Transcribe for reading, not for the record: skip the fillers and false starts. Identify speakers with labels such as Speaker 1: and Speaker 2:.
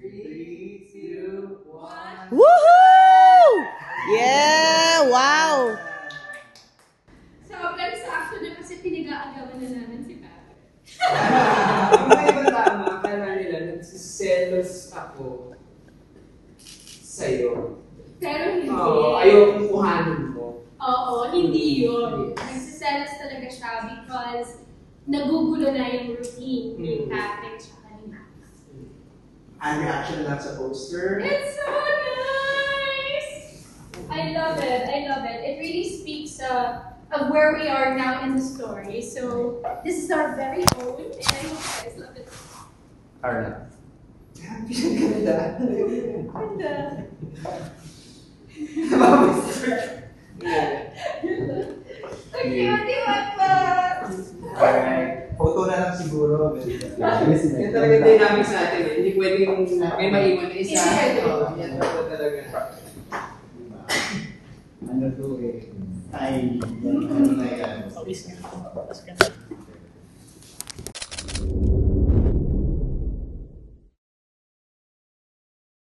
Speaker 1: 3, 2, 1.
Speaker 2: Woohoo! Yeah! Wow!
Speaker 3: So, pero sa actually kasi pinag-aagawan na namin si Papa.
Speaker 1: Ang may iba tama, akala nila nagsiselos ako sa'yo.
Speaker 3: Pero hindi.
Speaker 1: Oo, ayaw kuhanin mo.
Speaker 3: Oo, hindi yun. Nagsiselos talaga siya because nagugulo na yung routine ni Patrick tsaka ni Max.
Speaker 4: And reaction lang sa poster.
Speaker 3: It's so nice! I love it. I love it. It really speaks of where we are now in the story. So, this is our very own, and I hope you guys love it.
Speaker 4: Carla.
Speaker 1: Pinaganda.
Speaker 3: And, Ang cute, di ba pa?
Speaker 4: Alright. Photo na lang siguro.
Speaker 1: Yan talaga yung dynamics natin eh. Hindi pwedeng may maiwan na isa. Yan talaga.
Speaker 4: Ano to eh. Ay, ano na yan.